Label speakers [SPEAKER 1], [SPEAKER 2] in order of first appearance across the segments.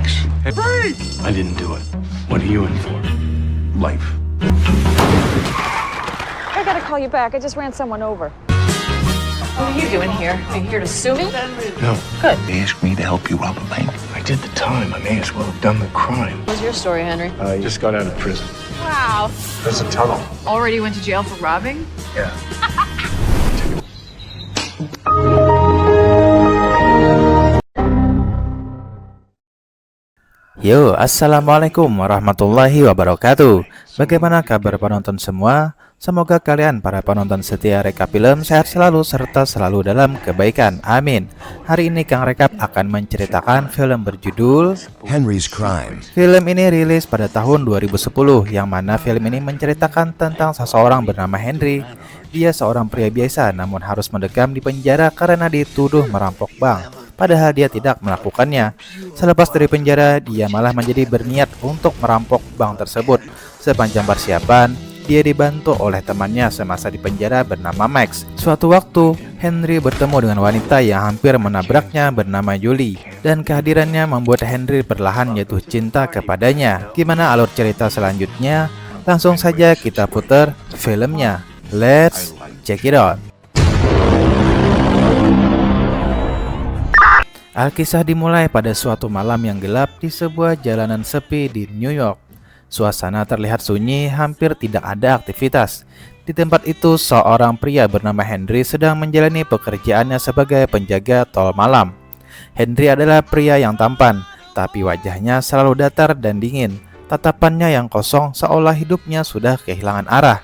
[SPEAKER 1] Max. Freeze! I didn't do it. What are you in for? Life.
[SPEAKER 2] I gotta call you back. I just ran someone over.
[SPEAKER 3] What are you doing here? Are you here to sue me?
[SPEAKER 1] No.
[SPEAKER 3] Good.
[SPEAKER 1] They asked me to help you rob a bank. I did the time. I may as well have done the crime.
[SPEAKER 3] What's your story, Henry?
[SPEAKER 1] I just got out of prison.
[SPEAKER 3] Wow.
[SPEAKER 1] There's a tunnel.
[SPEAKER 3] Already went to jail for robbing?
[SPEAKER 1] Yeah.
[SPEAKER 4] Yo, assalamualaikum warahmatullahi wabarakatuh. Bagaimana kabar penonton semua? Semoga kalian para penonton setia Rekap Film sehat selalu serta selalu dalam kebaikan. Amin. Hari ini Kang Rekap akan menceritakan film berjudul
[SPEAKER 5] Henry's Crime.
[SPEAKER 4] Film ini rilis pada tahun 2010, yang mana film ini menceritakan tentang seseorang bernama Henry. Dia seorang pria biasa namun harus mendekam di penjara karena dituduh merampok bank, padahal dia tidak melakukannya. Selepas dari penjara, dia malah menjadi berniat untuk merampok bank tersebut. Sepanjang persiapan, dia dibantu oleh temannya semasa di penjara bernama Max. Suatu waktu, Henry bertemu dengan wanita yang hampir menabraknya bernama Julie, dan kehadirannya membuat Henry perlahan jatuh cinta kepadanya. Gimana alur cerita selanjutnya? Langsung saja kita putar filmnya. Let's check it out. Alkisah dimulai pada suatu malam yang gelap di sebuah jalanan sepi di New York. Suasana terlihat sunyi, hampir tidak ada aktivitas. Di tempat itu, seorang pria bernama Henry sedang menjalani pekerjaannya sebagai penjaga tol malam. Henry adalah pria yang tampan, tapi wajahnya selalu datar dan dingin. Tatapannya yang kosong seolah hidupnya sudah kehilangan arah.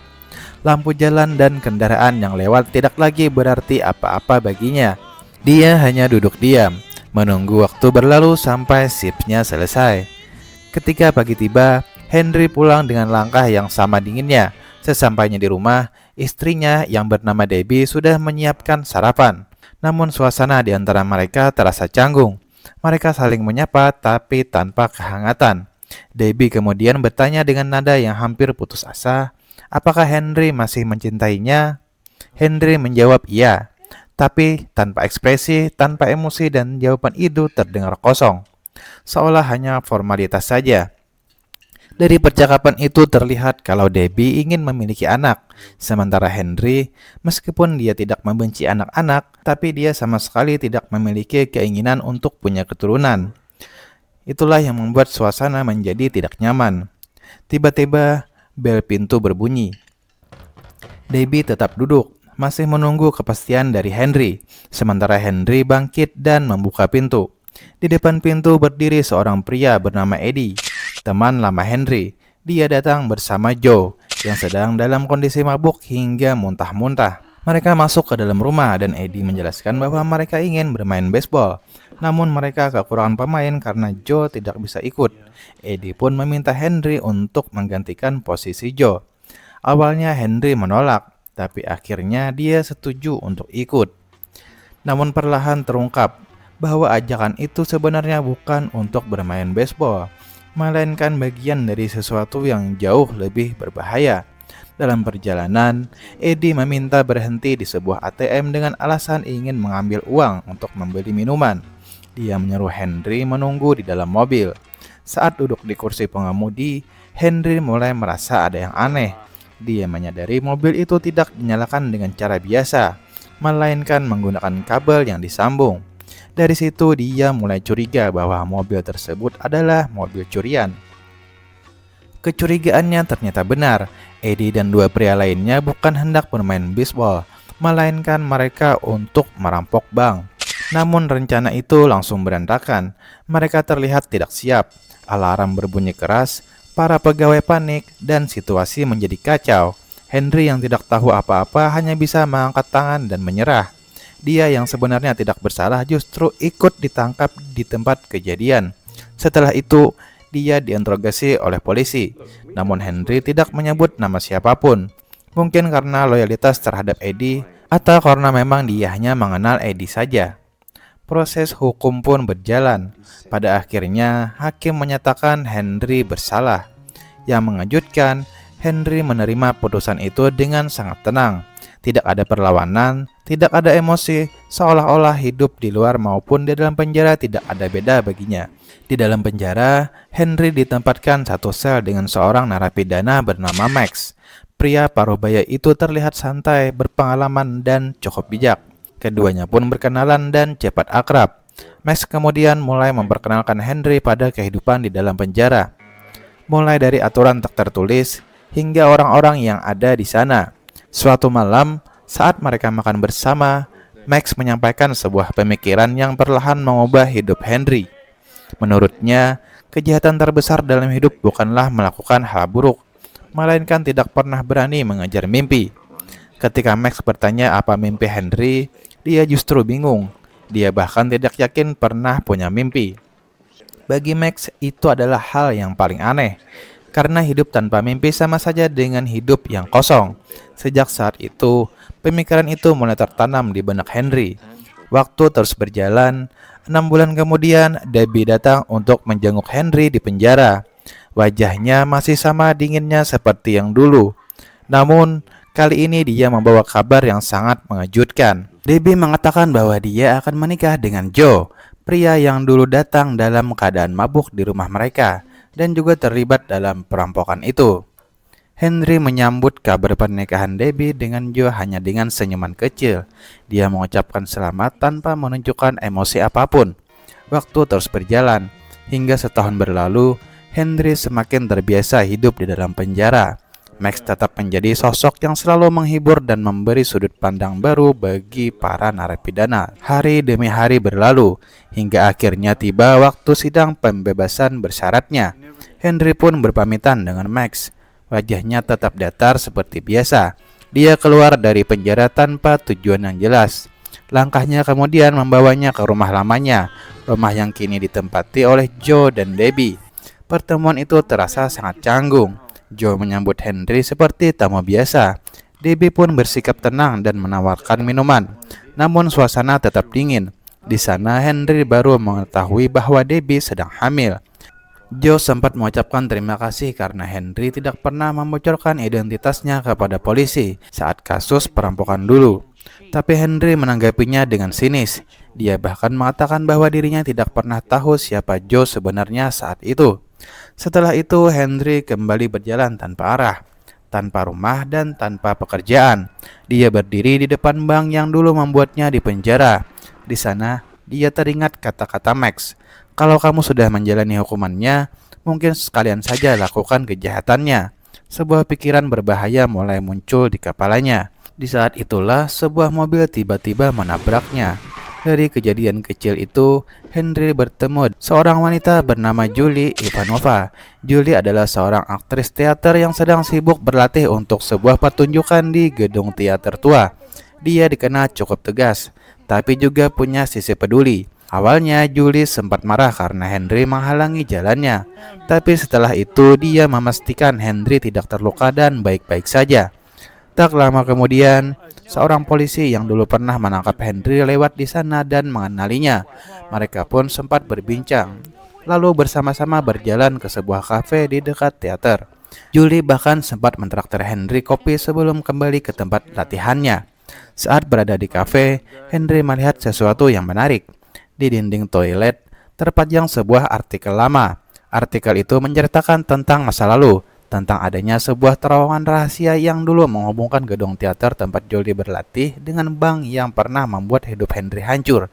[SPEAKER 4] Lampu jalan dan kendaraan yang lewat tidak lagi berarti apa-apa baginya. Dia hanya duduk diam, menunggu waktu berlalu sampai shiftnya selesai. Ketika pagi tiba, Henry pulang dengan langkah yang sama dinginnya. Sesampainya di rumah, istrinya yang bernama Debbie sudah menyiapkan sarapan. Namun suasana di antara mereka terasa canggung. Mereka saling menyapa tapi tanpa kehangatan. Debbie kemudian bertanya dengan nada yang hampir putus asa, apakah Henry masih mencintainya? Henry menjawab iya, tapi tanpa ekspresi, tanpa emosi, dan jawaban itu terdengar kosong, seolah hanya formalitas saja. Dari percakapan itu terlihat kalau Debbie ingin memiliki anak, sementara Henry, meskipun dia tidak membenci anak-anak, tapi dia sama sekali tidak memiliki keinginan untuk punya keturunan. Itulah yang membuat suasana menjadi tidak nyaman. Tiba-tiba, bel pintu berbunyi. Debbie tetap duduk, masih menunggu kepastian dari Henry, sementara Henry bangkit dan membuka pintu. Di depan pintu berdiri seorang pria bernama Eddie, teman lama Henry. Dia datang bersama Joe, yang sedang dalam kondisi mabuk hingga muntah-muntah. Mereka masuk ke dalam rumah dan Eddie menjelaskan bahwa mereka ingin bermain baseball. Namun mereka kekurangan pemain karena Joe tidak bisa ikut. Eddie pun meminta Henry untuk menggantikan posisi Joe. Awalnya Henry menolak, tapi akhirnya dia setuju untuk ikut. Namun perlahan terungkap bahwa ajakan itu sebenarnya bukan untuk bermain baseball, melainkan bagian dari sesuatu yang jauh lebih berbahaya. Dalam perjalanan, Eddie meminta berhenti di sebuah ATM dengan alasan ingin mengambil uang untuk membeli minuman. Dia menyuruh Henry menunggu di dalam mobil. Saat duduk di kursi pengemudi, Henry mulai merasa ada yang aneh. Dia menyadari mobil itu tidak dinyalakan dengan cara biasa, melainkan menggunakan kabel yang disambung. Dari situ dia mulai curiga bahwa mobil tersebut adalah mobil curian. Kecurigaannya ternyata benar. Eddie dan dua pria lainnya bukan hendak bermain baseball, melainkan mereka untuk merampok bank. Namun rencana itu langsung berantakan. Mereka terlihat tidak siap. Alarm berbunyi keras, para pegawai panik, dan situasi menjadi kacau. Henry yang tidak tahu apa-apa hanya bisa mengangkat tangan dan menyerah. Dia yang sebenarnya tidak bersalah justru ikut ditangkap di tempat kejadian. Setelah itu, dia diinterogasi oleh polisi. Namun Henry tidak menyebut nama siapapun. Mungkin karena loyalitas terhadap Eddie, atau karena memang dia hanya mengenal Eddie saja. Proses hukum pun berjalan. Pada akhirnya, hakim menyatakan Henry bersalah. Yang mengejutkan, Henry menerima putusan itu dengan sangat tenang. Tidak ada perlawanan, tidak ada emosi, seolah-olah hidup di luar maupun di dalam penjara tidak ada beda baginya. Di dalam penjara, Henry ditempatkan satu sel dengan seorang narapidana bernama Max. Pria paruh baya itu terlihat santai, berpengalaman, dan cukup bijak. Keduanya pun berkenalan dan cepat akrab. Max kemudian mulai memperkenalkan Henry pada kehidupan di dalam penjara, mulai dari aturan tak tertulis hingga orang-orang yang ada di sana. Suatu malam, saat mereka makan bersama, Max menyampaikan sebuah pemikiran yang perlahan mengubah hidup Henry. Menurutnya, kejahatan terbesar dalam hidup bukanlah melakukan hal buruk, melainkan tidak pernah berani mengejar mimpi. Ketika Max bertanya apa mimpi Henry, dia justru bingung. Dia bahkan tidak yakin pernah punya mimpi. Bagi Max, itu adalah hal yang paling aneh, karena hidup tanpa mimpi sama saja dengan hidup yang kosong. Sejak saat itu, pemikiran itu mulai tertanam di benak Henry. Waktu terus berjalan. 6 bulan kemudian, Debbie datang untuk menjenguk Henry di penjara. Wajahnya masih sama dinginnya seperti yang dulu. Namun, kali ini dia membawa kabar yang sangat mengejutkan. Debbie mengatakan bahwa dia akan menikah dengan Joe, pria yang dulu datang dalam keadaan mabuk di rumah mereka dan juga terlibat dalam perampokan itu. Henry menyambut kabar pernikahan Debbie dengan Joe hanya dengan senyuman kecil. Dia mengucapkan selamat tanpa menunjukkan emosi apapun. Waktu terus berjalan. Hingga setahun berlalu, Henry semakin terbiasa hidup di dalam penjara. Max tetap menjadi sosok yang selalu menghibur dan memberi sudut pandang baru bagi para narapidana. Hari demi hari berlalu, hingga akhirnya tiba waktu sidang pembebasan bersyaratnya. Henry pun berpamitan dengan Max. Wajahnya tetap datar seperti biasa. Dia keluar dari penjara tanpa tujuan yang jelas. Langkahnya kemudian membawanya ke rumah lamanya, rumah yang kini ditempati oleh Joe dan Debbie. Pertemuan itu terasa sangat canggung. Joe menyambut Henry seperti tamu biasa. Debbie pun bersikap tenang dan menawarkan minuman. Namun suasana tetap dingin. Di sana Henry baru mengetahui bahwa Debbie sedang hamil. Joe sempat mengucapkan terima kasih karena Henry tidak pernah membocorkan identitasnya kepada polisi saat kasus perampokan dulu. Tapi Henry menanggapinya dengan sinis. Dia bahkan mengatakan bahwa dirinya tidak pernah tahu siapa Joe sebenarnya saat itu. Setelah itu Henry kembali berjalan tanpa arah, tanpa rumah dan tanpa pekerjaan. Dia berdiri di depan bank yang dulu membuatnya di penjara. Di sana dia teringat kata-kata Max. Kalau kamu sudah menjalani hukumannya, mungkin sekalian saja lakukan kejahatannya. Sebuah pikiran berbahaya mulai muncul di kepalanya. Di saat itulah sebuah mobil tiba-tiba menabraknya. Dari kejadian kecil itu, Henry bertemu seorang wanita bernama Julie Ivanova. Julie adalah seorang aktris teater yang sedang sibuk berlatih untuk sebuah pertunjukan di gedung teater tua. Dia dikenal cukup tegas, tapi juga punya sisi peduli. Awalnya Julie sempat marah karena Henry menghalangi jalannya, tapi setelah itu dia memastikan Henry tidak terluka dan baik-baik saja. Tak lama kemudian, seorang polisi yang dulu pernah menangkap Henry lewat di sana dan mengenalinya. Mereka pun sempat berbincang, lalu bersama-sama berjalan ke sebuah kafe di dekat teater. Julie bahkan sempat mentraktir Henry kopi sebelum kembali ke tempat latihannya. Saat berada di kafe, Henry melihat sesuatu yang menarik. Di dinding toilet terpajang sebuah artikel lama. Artikel itu menceritakan tentang masa lalu, tentang adanya sebuah terowongan rahasia yang dulu menghubungkan gedung teater tempat Julie berlatih dengan bank yang pernah membuat hidup Henry hancur.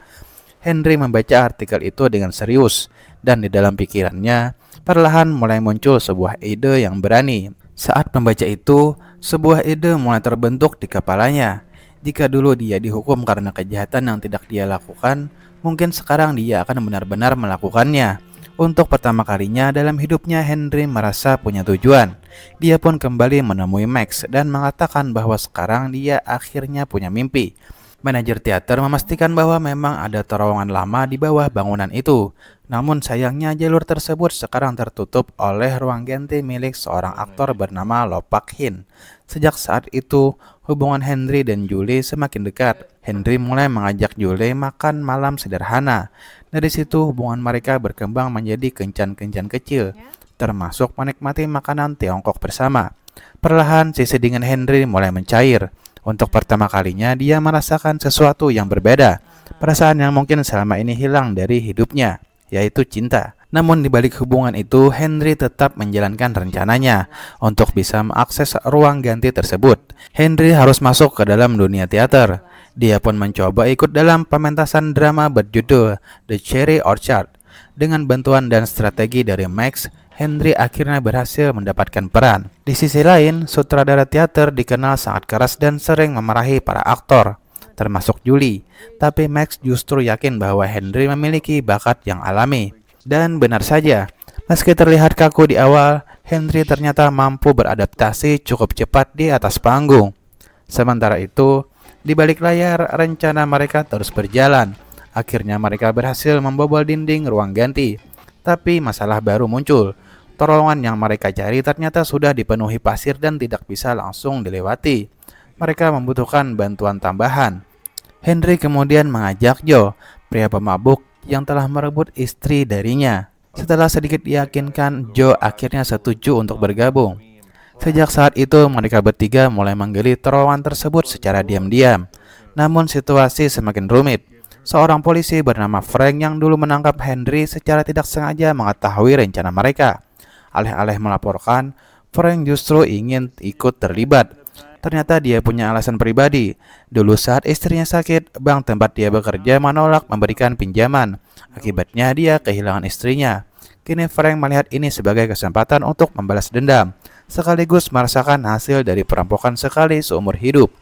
[SPEAKER 4] Henry membaca artikel itu dengan serius, dan di dalam pikirannya perlahan mulai muncul sebuah ide yang berani. Saat membaca itu, sebuah ide mulai terbentuk di kepalanya. Jika dulu dia dihukum karena kejahatan yang tidak dia lakukan, mungkin sekarang dia akan benar-benar melakukannya. Untuk pertama kalinya dalam hidupnya, Henry merasa punya tujuan. Dia pun kembali menemui Max dan mengatakan bahwa sekarang dia akhirnya punya mimpi. Manajer teater memastikan bahwa memang ada terowongan lama di bawah bangunan itu. Namun sayangnya jalur tersebut sekarang tertutup oleh ruang ganti milik seorang aktor bernama Lo Pak Hin. Sejak saat itu, hubungan Henry dan Julie semakin dekat. Henry mulai mengajak Julie makan malam sederhana. Dari situ hubungan mereka berkembang menjadi kencan-kencan kecil, termasuk menikmati makanan Tiongkok bersama. Perlahan sisi dingin Henry mulai mencair. Untuk pertama kalinya dia merasakan sesuatu yang berbeda, perasaan yang mungkin selama ini hilang dari hidupnya, yaitu cinta. Namun di balik hubungan itu, Henry tetap menjalankan rencananya untuk bisa mengakses ruang ganti tersebut. Henry harus masuk ke dalam dunia teater. Dia pun mencoba ikut dalam pementasan drama berjudul The Cherry Orchard. Dengan bantuan dan strategi dari Max, Henry akhirnya berhasil mendapatkan peran. Di sisi lain, sutradara teater dikenal sangat keras dan sering memarahi para aktor, termasuk Julie. Tapi Max justru yakin bahwa Henry memiliki bakat yang alami. Dan benar saja, meski terlihat kaku di awal, Henry ternyata mampu beradaptasi cukup cepat di atas panggung. Sementara itu, di balik layar, rencana mereka terus berjalan. Akhirnya mereka berhasil membobol dinding ruang ganti. Tapi masalah baru muncul. Terowongan yang mereka cari ternyata sudah dipenuhi pasir dan tidak bisa langsung dilewati. Mereka membutuhkan bantuan tambahan. Henry kemudian mengajak Joe, pria pemabuk yang telah merebut istri darinya. Setelah sedikit diyakinkan, Joe akhirnya setuju untuk bergabung. Sejak saat itu, mereka bertiga mulai menggali terowongan tersebut secara diam-diam. Namun situasi semakin rumit. Seorang polisi bernama Frank yang dulu menangkap Henry secara tidak sengaja mengetahui rencana mereka. Alih-alih melaporkan, Frank justru ingin ikut terlibat. Ternyata dia punya alasan pribadi. Dulu saat istrinya sakit, bank tempat dia bekerja menolak memberikan pinjaman. Akibatnya dia kehilangan istrinya. Kini Frank melihat ini sebagai kesempatan untuk membalas dendam, sekaligus merasakan hasil dari perampokan sekali seumur hidup.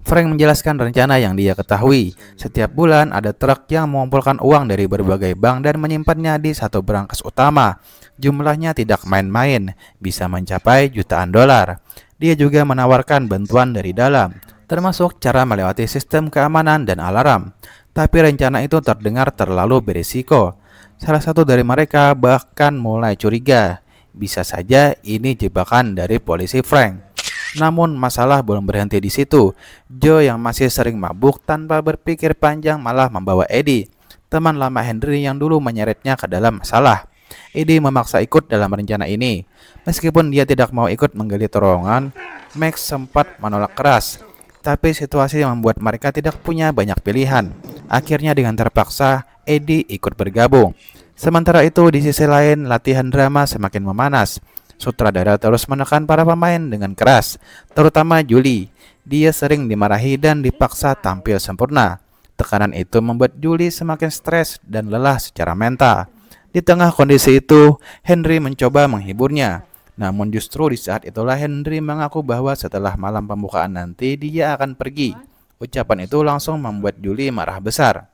[SPEAKER 4] Frank menjelaskan rencana yang dia ketahui. Setiap bulan ada truk yang mengumpulkan uang dari berbagai bank dan menyimpannya di satu brankas utama. Jumlahnya tidak main-main, bisa mencapai jutaan dolar. Dia juga menawarkan bantuan dari dalam, termasuk cara melewati sistem keamanan dan alarm. Tapi rencana itu terdengar terlalu berisiko. Salah satu dari mereka bahkan mulai curiga. Bisa saja ini jebakan dari polisi Frank. Namun masalah belum berhenti di situ. Joe yang masih sering mabuk tanpa berpikir panjang malah membawa Eddie, teman lama Henry yang dulu menyeretnya ke dalam masalah. Eddie memaksa ikut dalam rencana ini. Meskipun dia tidak mau ikut menggali terowongan, Max sempat menolak keras. Tapi situasi membuat mereka tidak punya banyak pilihan. Akhirnya dengan terpaksa, Eddie ikut bergabung. Sementara itu di sisi lain, latihan drama semakin memanas. Sutradara terus menekan para pemain dengan keras, terutama Julie. Dia sering dimarahi dan dipaksa tampil sempurna. Tekanan itu membuat Julie semakin stres dan lelah secara mental. Di tengah kondisi itu, Henry mencoba menghiburnya. Namun justru di saat itulah Henry mengaku bahwa setelah malam pembukaan nanti dia akan pergi. Ucapan itu langsung membuat Julie marah besar.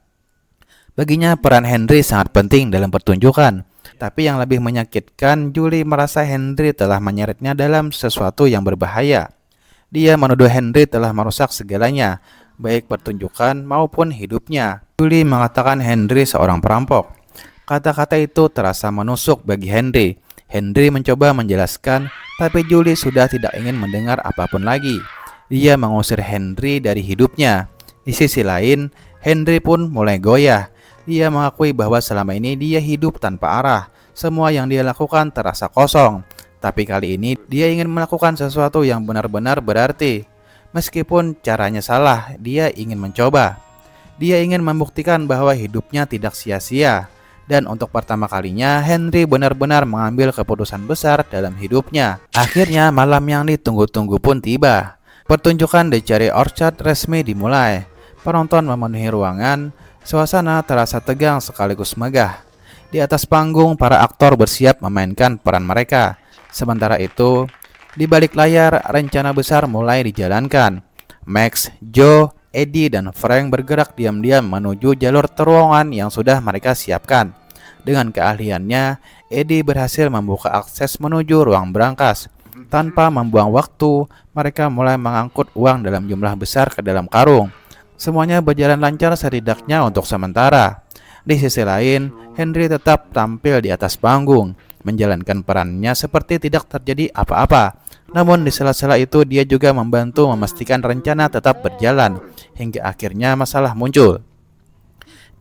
[SPEAKER 4] Baginya peran Henry sangat penting dalam pertunjukan. Tapi yang lebih menyakitkan, Julie merasa Henry telah menyeretnya dalam sesuatu yang berbahaya. Dia menuduh Henry telah merusak segalanya, baik pertunjukan maupun hidupnya. Julie mengatakan Henry seorang perampok. Kata-kata itu terasa menusuk bagi Henry. Henry mencoba menjelaskan, tapi Julie sudah tidak ingin mendengar apapun lagi. Dia mengusir Henry dari hidupnya. Di sisi lain, Henry pun mulai goyah. Dia mengakui bahwa selama ini dia hidup tanpa arah. Semua yang dia lakukan terasa kosong. Tapi kali ini dia ingin melakukan sesuatu yang benar-benar berarti. Meskipun caranya salah, dia ingin mencoba. Dia ingin membuktikan bahwa hidupnya tidak sia-sia. Dan untuk pertama kalinya, Henry benar-benar mengambil keputusan besar dalam hidupnya. Akhirnya malam yang ditunggu-tunggu pun tiba. Pertunjukan The Cherry Orchard resmi dimulai. Penonton memenuhi ruangan. Suasana terasa tegang sekaligus megah. Di atas panggung, para aktor bersiap memainkan peran mereka. Sementara itu, di balik layar, rencana besar mulai dijalankan. Max, Joe, Eddie, dan Frank bergerak diam-diam menuju jalur terowongan yang sudah mereka siapkan. Dengan keahliannya, Eddie berhasil membuka akses menuju ruang brankas. Tanpa membuang waktu, mereka mulai mengangkut uang dalam jumlah besar ke dalam karung. Semuanya berjalan lancar setidaknya untuk sementara. Di sisi lain, Henry tetap tampil di atas panggung, menjalankan perannya seperti tidak terjadi apa-apa. Namun di sela-sela itu dia juga membantu memastikan rencana tetap berjalan, hingga akhirnya masalah muncul.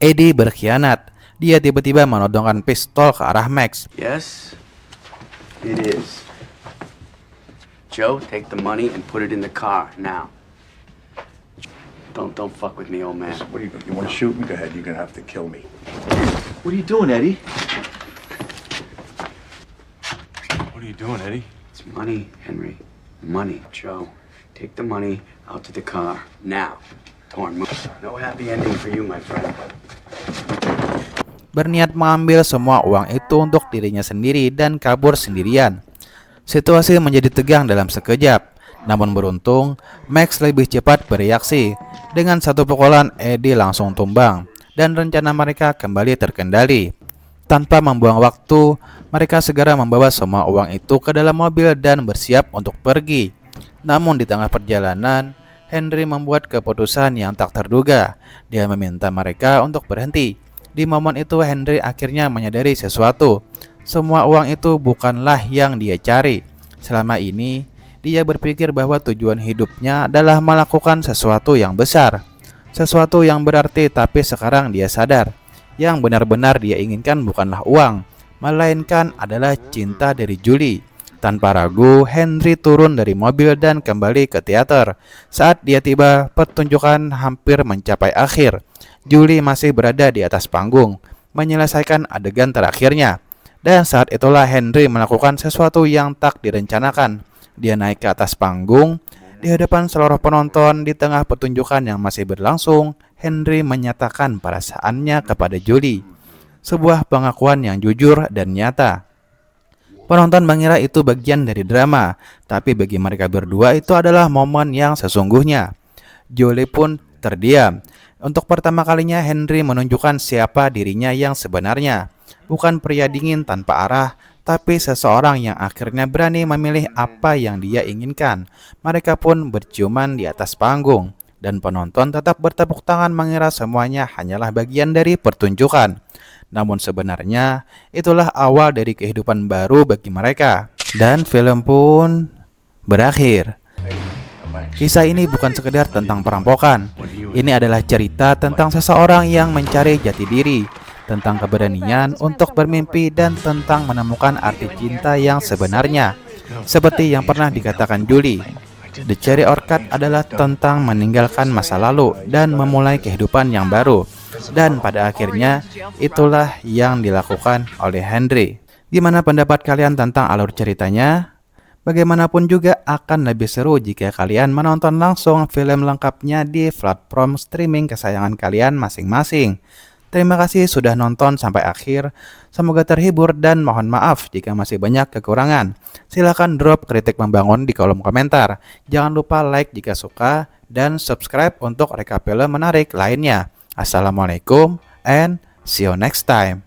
[SPEAKER 4] Eddie berkhianat. Dia tiba-tiba menodongkan pistol ke arah Max.
[SPEAKER 5] Yes, it is. Joe, take the money and put it in the car now. Don't fuck with me, old man.
[SPEAKER 1] What are you want to shoot me? Go ahead. You're gonna have to kill me.
[SPEAKER 6] What are you doing, Eddie?
[SPEAKER 1] What are you doing, Eddie?
[SPEAKER 5] It's money, Henry. Money, Joe. Take the money out to the car now. Torn. No happy ending for you, my friend.
[SPEAKER 4] Berniat mengambil semua uang itu untuk dirinya sendiri dan kabur sendirian. Situasi menjadi tegang dalam sekejap. Namun beruntung, Max lebih cepat bereaksi. Dengan satu pukulan, Eddie langsung tumbang dan rencana mereka kembali terkendali. Tanpa membuang waktu, mereka segera membawa semua uang itu ke dalam mobil dan bersiap untuk pergi. Namun di tengah perjalanan, Henry membuat keputusan yang tak terduga. Dia meminta mereka untuk berhenti. Di momen itu Henry akhirnya menyadari sesuatu. Semua uang itu bukanlah yang dia cari. Selama ini, dia berpikir bahwa tujuan hidupnya adalah melakukan sesuatu yang besar. Sesuatu yang berarti, tapi sekarang dia sadar. Yang benar-benar dia inginkan bukanlah uang, melainkan adalah cinta dari Julie. Tanpa ragu, Henry turun dari mobil dan kembali ke teater. Saat dia tiba, pertunjukan hampir mencapai akhir. Julie masih berada di atas panggung, menyelesaikan adegan terakhirnya. Dan saat itulah Henry melakukan sesuatu yang tak direncanakan. Dia naik ke atas panggung. Di hadapan seluruh penonton di tengah pertunjukan yang masih berlangsung, Henry menyatakan perasaannya kepada Julie. Sebuah pengakuan yang jujur dan nyata. Penonton mengira itu bagian dari drama, tapi bagi mereka berdua itu adalah momen yang sesungguhnya. Julie pun terdiam. Untuk pertama kalinya Henry menunjukkan siapa dirinya yang sebenarnya. Bukan pria dingin tanpa arah, tapi seseorang yang akhirnya berani memilih apa yang dia inginkan. Mereka pun berciuman di atas panggung, dan penonton tetap bertepuk tangan mengira semuanya hanyalah bagian dari pertunjukan. Namun sebenarnya itulah awal dari kehidupan baru bagi mereka. Dan film pun berakhir. Kisah ini bukan sekedar tentang perampokan. Ini adalah cerita tentang seseorang yang mencari jati diri, tentang keberanian untuk bermimpi, dan tentang menemukan arti cinta yang sebenarnya. Seperti yang pernah dikatakan Julie, The Cherry Orchard adalah tentang meninggalkan masa lalu dan memulai kehidupan yang baru. Dan pada akhirnya itulah yang dilakukan oleh Henry. Gimana pendapat kalian tentang alur ceritanya? Bagaimanapun juga akan lebih seru jika kalian menonton langsung film lengkapnya di platform streaming kesayangan kalian masing-masing. Terima kasih sudah nonton sampai akhir. Semoga terhibur dan mohon maaf jika masih banyak kekurangan. Silahkan drop kritik membangun di kolom komentar. Jangan lupa like jika suka dan subscribe untuk rekap film menarik lainnya. Assalamualaikum and see you next time.